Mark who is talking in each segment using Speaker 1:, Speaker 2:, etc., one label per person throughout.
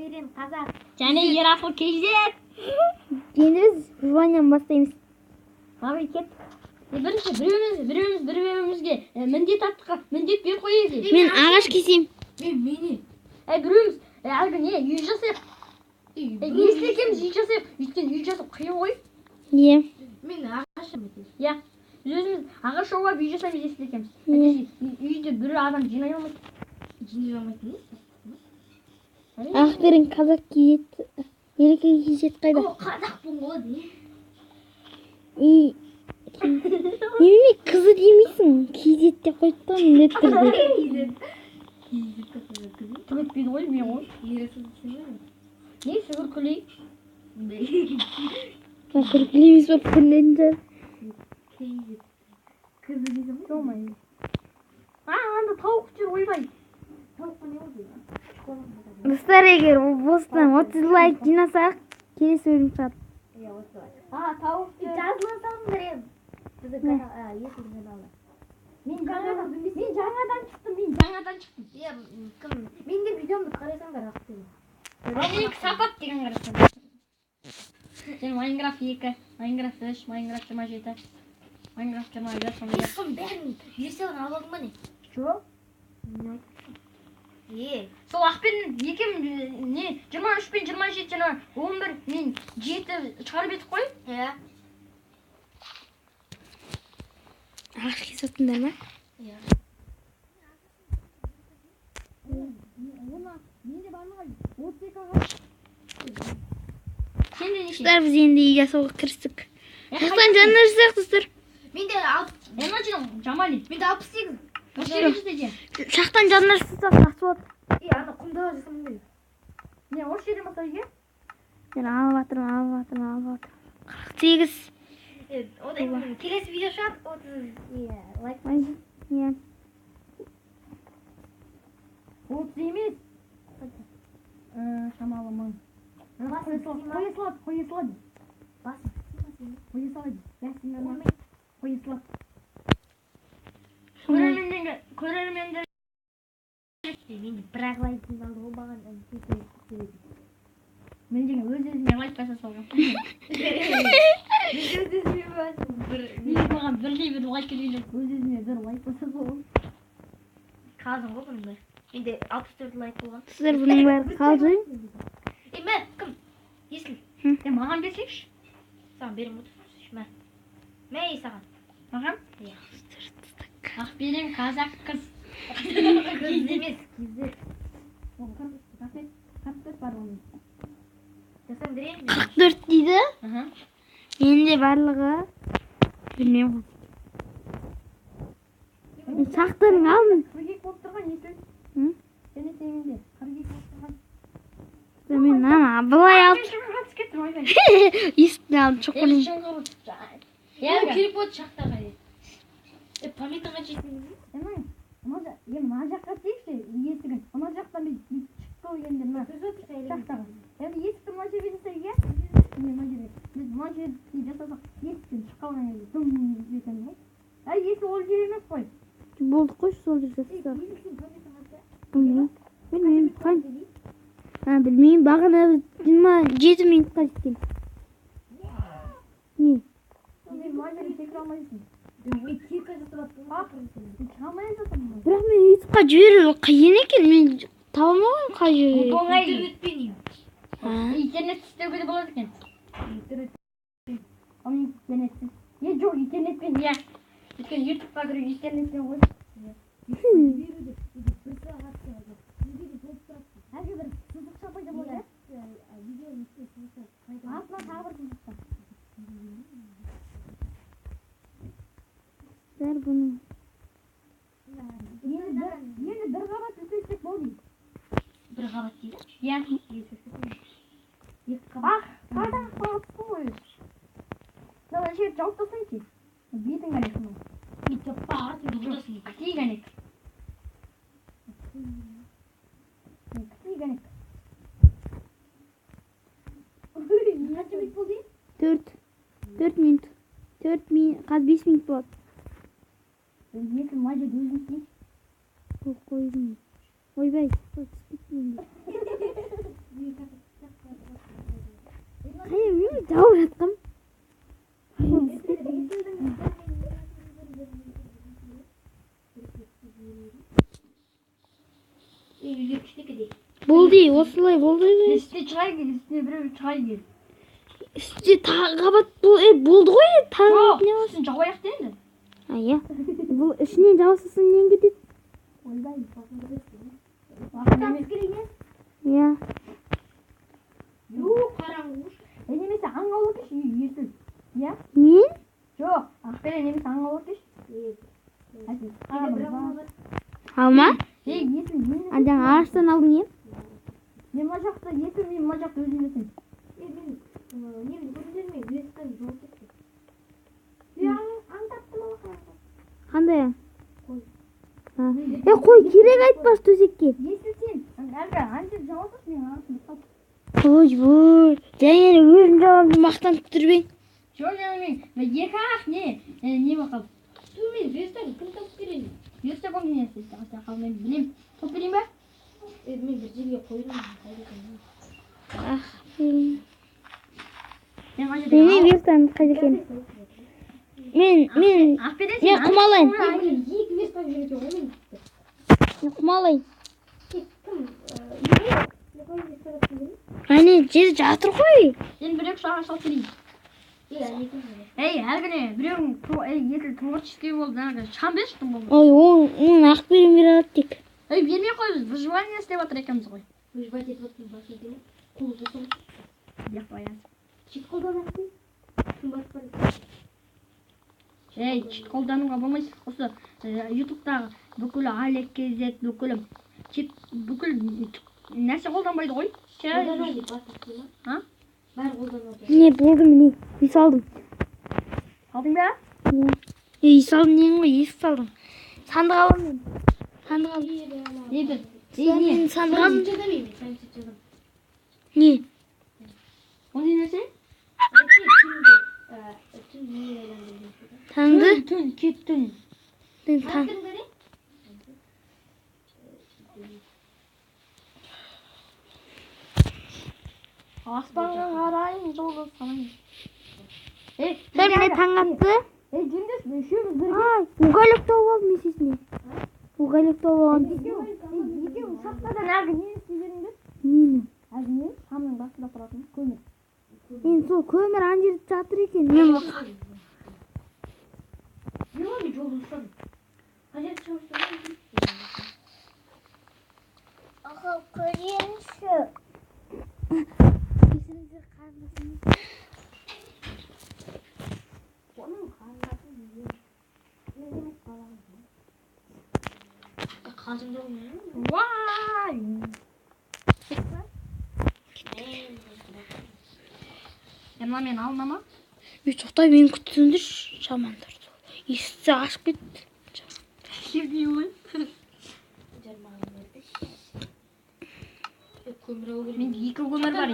Speaker 1: Айрин қазақ.
Speaker 2: Және Ерасыл KZ.
Speaker 3: Енді біз Ванян бастаймыз.
Speaker 2: Abi kет. Бірінші біреуімізге міндет аттыққа міндет беріп қояйыз.
Speaker 3: Мен ағаш кесем.
Speaker 1: Мені.
Speaker 2: Біреуіміз әлгі не үй жасайық. Если екеуміз үй жасайық. Өйткені үй жасап қиын ғой.
Speaker 3: Иә.
Speaker 1: Мен ағашым етем.
Speaker 2: Иә. Біз өзіміз ағаш шоуға үй жасаймыз если екеуміз. Үйде бір адам жинай алмайды.
Speaker 1: Жинай алмайтын не?
Speaker 3: Ақырын қазақ киет. Ереке киет қайда?
Speaker 1: О, қазақпын ғой де.
Speaker 3: Немене қызы демейсің? Киет деп қойды да міндетті түрде.
Speaker 2: Түк етпейді ғой мен ғой.
Speaker 1: Ересін сен ғой.
Speaker 2: Не сүгіркілей?
Speaker 3: Күркілемес болып күнленді.
Speaker 1: Кызы дейсің ғой?
Speaker 2: Жомай. Анда тауық жүр ойбай.
Speaker 1: Тауыққа не болды?
Speaker 3: Достар, егер бостан 30 лайк жинасақ, келесі бөлім шығады.
Speaker 1: Иә, осылай.
Speaker 2: Тауық жүр.
Speaker 1: Жазыла салыңдар ем. Біздің канал, есіл каналы.
Speaker 2: Мен жаңадан шықтым.
Speaker 1: Иә, кім? Мен де видеомды қарасаңдар ақтен.
Speaker 2: Ролик сапат деген қарасың. Сен Майнкрафт 2, Майнкрафт 3, Майнкрафт 27, Майнкрафт 24 сондай.
Speaker 1: Ешқым бәрін версиядан алып алдың ба не?
Speaker 2: Жоқ. Сол ақпен екем не 23 пен 27 жаңа 11 мен 7 шығарып едік қой.
Speaker 1: Иә.
Speaker 3: Ағаш кесатындар ма?
Speaker 1: Иә.
Speaker 2: Менде барлығы 32 ағаш. Сенде неше?
Speaker 3: Достар, біз енді үй жасауға кірістік. Достан жандар жасайық, достар.
Speaker 1: Менде
Speaker 2: Жамали.
Speaker 1: 68.
Speaker 2: Осы жерге жетеді.
Speaker 3: Шақтан жандар жасасақ жақсы болады.
Speaker 1: Ана құмда жасамын дейді.
Speaker 2: Не, осы жерден бастайық.
Speaker 3: Мен алып жатырмын. 48.
Speaker 1: Одан келесі видео шығады. 30 лайк.
Speaker 3: Иә.
Speaker 2: 30 емес. Шамалы мың. Қоя салады. Көрермендер.
Speaker 1: Менде бір-ақ лайк алды ғой маған.
Speaker 2: Мен деген өз-өзіме лайк баса салған. Маған бірдей бір лайк келген жоқ. Өз-өзіме бір лайк баса салған.
Speaker 1: Қалдың ғой бұның бәрі. Менде 64 лайк болған.
Speaker 3: Достар, бұның бәрі қалды.
Speaker 1: Мә, кім? Есіл.
Speaker 2: Маған берсеңші.
Speaker 1: Саған берем отырсың. Мә, саған.
Speaker 2: Маған?
Speaker 1: Иә.
Speaker 2: Ақберен қазақ қыз.
Speaker 1: Қыз емес, кездер.
Speaker 2: 44 бар оның.
Speaker 1: Жасам берейін.
Speaker 3: 44 дейді. Менде барлығы білмеймін. Сақтарың алдын.
Speaker 2: 42 болып тұрған есіл. Және сеніңде 42 болып тұрған.
Speaker 3: Мен былай алып. Естіне алып шоқырын.
Speaker 1: Келіп өт шақтаға. Памятыңа жетмейді ме?
Speaker 2: Мына жаққа тейікші есігін. Мына жақтан біз шыққа ойгенде мына шақтаға. Есікті мына жерге жасайық, біз мына жерге жасасақ есіктен шыққа ойгенде дүм жетеміз ғой. Есік ол жер емес қой.
Speaker 3: Болды қой, сол жерге жасасақ. Білмеймін. Білмеймін, бағана 27 минутқа жеткен. Не?
Speaker 2: Мен мына жерге секіре алмайсың.
Speaker 3: Бірақ мен ютубқа жіберу қиын екен, мен таба алмаймын қай жерге.
Speaker 1: Интернетпен
Speaker 2: Интернет істеуге де болады екен. Интернетсіз. Жоқ, интернетпен, иә. Өйткені ютубқа кіру интернетпен ғой. Әлгі бір сызықша пайда болды, иә? Артынан тағы бір сызықша.
Speaker 3: Бәрі бұның.
Speaker 2: Енді бір қабат үлкейтсек болды.
Speaker 1: бір қабат дейді?
Speaker 2: Иә. Қайдан қабатсың ғой? Давай жер жауып тастайыншы. Бетін қанек мұның.
Speaker 1: Бет жаппа, бұлдасың.
Speaker 2: Қыти қанек. Қанша бет болды?
Speaker 3: 4 минут. 4 минут, қазір 5 минут болады.
Speaker 2: Екі мына жерде өзің істейші.
Speaker 3: Қойдым. Ойбай, түспейді. Болды, осылай болды.
Speaker 2: Üstüne çay gel, üstüne bir çay gel.
Speaker 3: Üstte қабат болды ғой.
Speaker 2: Yok,
Speaker 3: Не
Speaker 2: üstüne çay yak değil mi?
Speaker 3: А, иә. Бұл ішінен жабысысын нең кетеді?
Speaker 2: Oyday, bakın değil.
Speaker 3: Иә.
Speaker 2: Yok, karanlık. Nemesi angalık iş, yesil. Ya?
Speaker 3: Мен?
Speaker 2: Yok, akbere nemesi angalık iş. Hadi, arabamız.
Speaker 3: Алма?
Speaker 2: Yesil,
Speaker 3: А жаңа ағаштан алдың е?
Speaker 2: Men majakta yesil, men majakta özüm yesil.
Speaker 3: Қандай? Қой, керек айтпас төсекке.
Speaker 2: Yesil sen. Әлгі анчып жауапсыз мен арасында қалып.
Speaker 3: Ой, және өзім жауабымды мақтанып тұрбең.
Speaker 2: Жоқ, мен екі ақ не бақып. Мен верстак кім тауып берейін? Верстак ол не істейді? Қалмай білем. Топ берейін бе? Мен бір жерге қойдым.
Speaker 3: Мен верстамды қайда екен? Мен құмалайын.
Speaker 2: Екі верстак жүреді ғой мен.
Speaker 3: Мен құмалайын. Әне жер жатыр ғой.
Speaker 2: Сен бір екі шағын шалып берейін. Әлгіне біреуің етіл творческий болды. Шам бершін болды.
Speaker 3: Ой, оның ақ берем бере алады тек.
Speaker 2: Бермей қойыз. Выживание істеп жатыр екенбіз ғой.
Speaker 4: Выживать етіп отырмыз басын екен. Қолы жасау.
Speaker 2: Бек қоян.
Speaker 4: Чит қолданып қой. Қымбат бар.
Speaker 2: Чит қолдануға болмайсыз. Осы ютубтағы бүкіл Алек KZ бүкіл нәрсе қолданбайды ғой.
Speaker 4: Қолданады басын
Speaker 2: Ha?
Speaker 4: Бәрі қолданады.
Speaker 3: Не болды міне? Үй салдым.
Speaker 2: Алдың ба?
Speaker 3: Үй салдым нең ғой? Есік салдым. Сандық аламын мен. Сандық алам.
Speaker 2: Не бір?
Speaker 3: Мен сандық алам.
Speaker 4: Сәмсетші
Speaker 3: Не?
Speaker 2: Ондай нәрсе?
Speaker 3: Таңды?
Speaker 2: Түн, кет түн.
Speaker 3: Таң.
Speaker 2: Аспанға қарайын, жолға санайын.
Speaker 3: Сәл міне таң атты.
Speaker 2: Жүндес, үшеуміз бірге.
Speaker 3: Уғайлық тауып алдым есесіне. Уғайлық тауып алған.
Speaker 2: Екеуің шақтадан әлгі нені істегеніңді?
Speaker 3: Нені?
Speaker 2: Әлгі не? Шамның басында тұратын көмір.
Speaker 3: Мен сол көмір ан жерде жатыр екен. Мен бақа.
Speaker 4: Не oldu жолды ұстадым. Қажет шығыстым.
Speaker 3: Аға, көрейінші. Кесіріңіздер қарындасыңыз.
Speaker 4: Оның қарындасы не? Қазымда ойнайын.
Speaker 2: Вай! Мен алынама?
Speaker 3: Үй тоқтай мен күтсіңдір жамандар. Есікті ашып кетті.
Speaker 2: Sevdiği ой.
Speaker 4: Жармағын берді. Көмір ау керек.
Speaker 2: Мен екі көмір бар.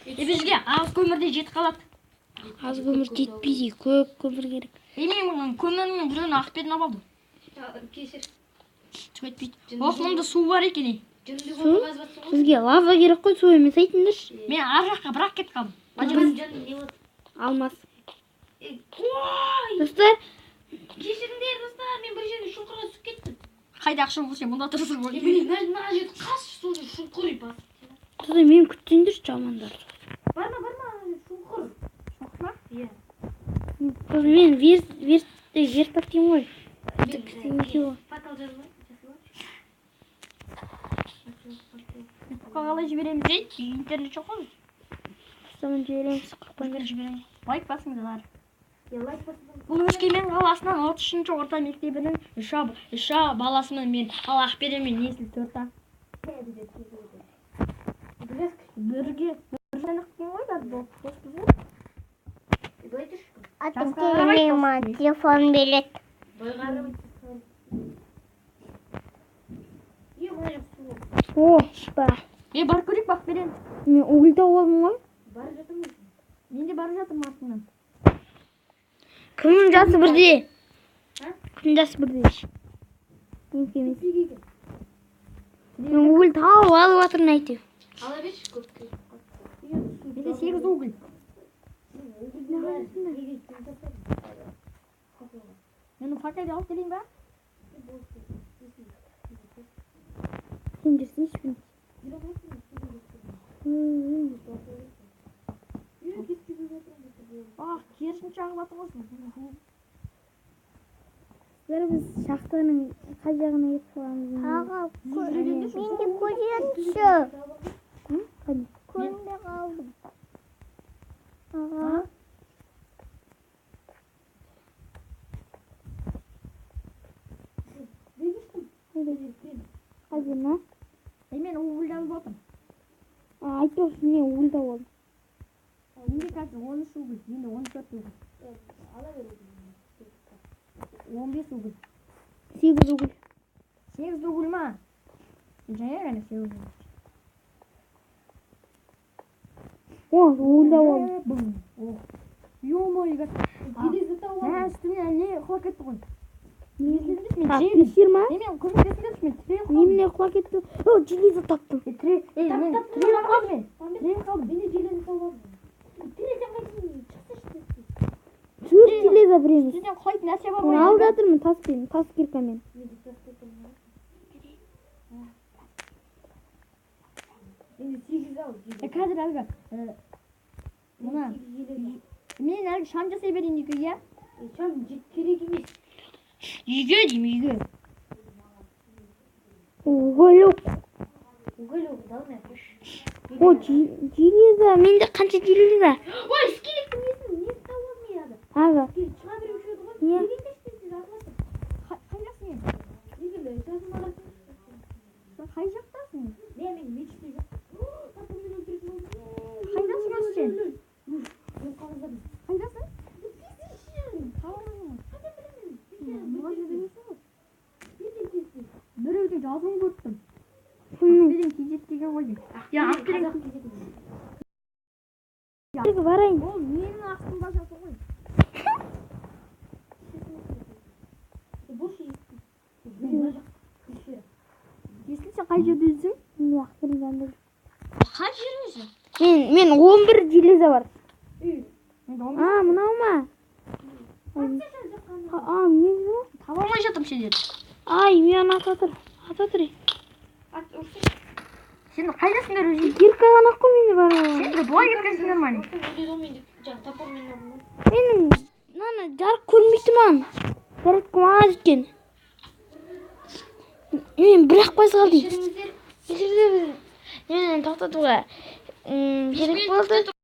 Speaker 2: Бізге аз көмірде жетіп қалады.
Speaker 3: Аз көмір жетпейді, көп көмір керек.
Speaker 2: Мен көмірінің біреуін ақ бетін алып алдым.
Speaker 4: Кесір.
Speaker 2: Түметпейді. Мұнда су бар екен.
Speaker 4: Жүнді
Speaker 3: Су?
Speaker 4: қолға азбатсы ғой.
Speaker 3: Бізге лава керек қой, су емес айтыңдаршы.
Speaker 2: Мен ар жаққа бірақ кетіп қалдым.
Speaker 4: Жүнді не болды?
Speaker 3: Алмас.
Speaker 4: Ой!
Speaker 3: Достар,
Speaker 4: Кешіріңдер достар, мен бір жерде шұңқырға түсіп кеттім.
Speaker 2: Қайда ақшам болса мұнда тұрсың ғой.
Speaker 4: Мен мына жерді қас сонда шұңқыр басып.
Speaker 3: достар мен күтсеңдерші жамандар.
Speaker 4: Барма, шұңқыр.
Speaker 2: Шоқма?
Speaker 4: Иә.
Speaker 3: Мен вертап деймін ғой.
Speaker 4: Патал жазылай.
Speaker 2: Қалай жібереміз дейді? Интернет жоқ қой.
Speaker 3: Сосын жібереміз.
Speaker 2: Қоймер жібереміз. Лайк басыңыздар.
Speaker 4: Лайк басып.
Speaker 2: Бұл Өскемен қаласынан 33-ші орта мектебінің үш баласымен мен ал Ақберенмен несіл төрта. Бірге санақтың ғой бар доспыз ғой.
Speaker 3: Атым келмейма, телефон берет.
Speaker 4: Бойғарым.
Speaker 3: О, ба.
Speaker 2: Бар көрек бақ берен.
Speaker 3: Мен угіл тауып алдым ғой.
Speaker 4: Бар жатырмын.
Speaker 2: Мен де барып жатырмын артынан.
Speaker 3: Кімнің жасы бірде? Кімнің жасы бірде? Мен угіл тауып алып жатырмын әйтеу.
Speaker 4: Ала берші көпке.
Speaker 2: Менде 8 угіл. Мен факелді алып келейін ба?
Speaker 3: Сен жүрсің ешпін.
Speaker 2: күн чагып атабыз.
Speaker 3: Biz şahtanın kacağına yetişelim.
Speaker 2: Ağa,
Speaker 3: Menде
Speaker 2: koşuyordu.
Speaker 3: Hadi.
Speaker 2: Köyünde kaldım.
Speaker 3: Ağa. Hadi ne?
Speaker 2: Men uğuldan boldum.
Speaker 3: Aytıyorsun ne uğulda oldu.
Speaker 2: Менде қазір 13 угол, менде 14 угол. 15 угол.
Speaker 3: 8 uğul.
Speaker 2: 8 угол ма? Жаңа ғана 8 угол.
Speaker 3: Uğulda oldu.
Speaker 2: Ё-моё, мә үстімнен не құлап кетті ғой.
Speaker 3: Пişirme.
Speaker 2: Мен көмектесіңдерші, мен тірей қалдым.
Speaker 3: Немне құлап кетті. О, железо таптым.
Speaker 2: Мен тірей қалдым. Тірей қалдым.
Speaker 3: Төрт железо біреміз.
Speaker 2: Сізден құлайтын нәрсе бар
Speaker 3: Оны
Speaker 2: ғой.
Speaker 3: алып жатырмын таспен, тас киркамен.
Speaker 2: Қазір әлгі мына мен әлгі шам жасай берейін үйге, иә? Шам керек емес. Үйге деймін, үйге.
Speaker 3: Уголек. О, железо. Менде қанша железо?
Speaker 4: Ой, скелеттің несін тауып алмайды.
Speaker 3: Ага.
Speaker 4: Шыға беріп жүреді ғой.
Speaker 3: Не?
Speaker 2: Қайдасың енді? Қай жақтасың?
Speaker 4: Мен мечте жоқ.
Speaker 2: Қайдасың өзі сен?
Speaker 4: Мен қалдым.
Speaker 2: Қайдасың? Біреудің жазуын көрттім. Берен кезет деген ғой.
Speaker 3: Барайын.
Speaker 2: Ол менің астымда жатыр ғой. Естілсе қай жерде жүрсің?
Speaker 4: Қай жер өзі?
Speaker 3: Мен 11 железо бар.
Speaker 2: Мен
Speaker 3: Мынау ма? Мен жоқ.
Speaker 2: таба алмай жатырмын сендерді.
Speaker 3: Ай, мен ата тұр.
Speaker 2: Сен қайдасыңдар өзің?
Speaker 3: Кирка ғана қой менде бар.
Speaker 2: Сендер былай кеткенсіңдер ма?
Speaker 3: Менің мынаны жарық көрмейді маған. Жарық маған жеткен. Мен бір-ақ пайыз қалды. Мен тоқтатуға керек болды.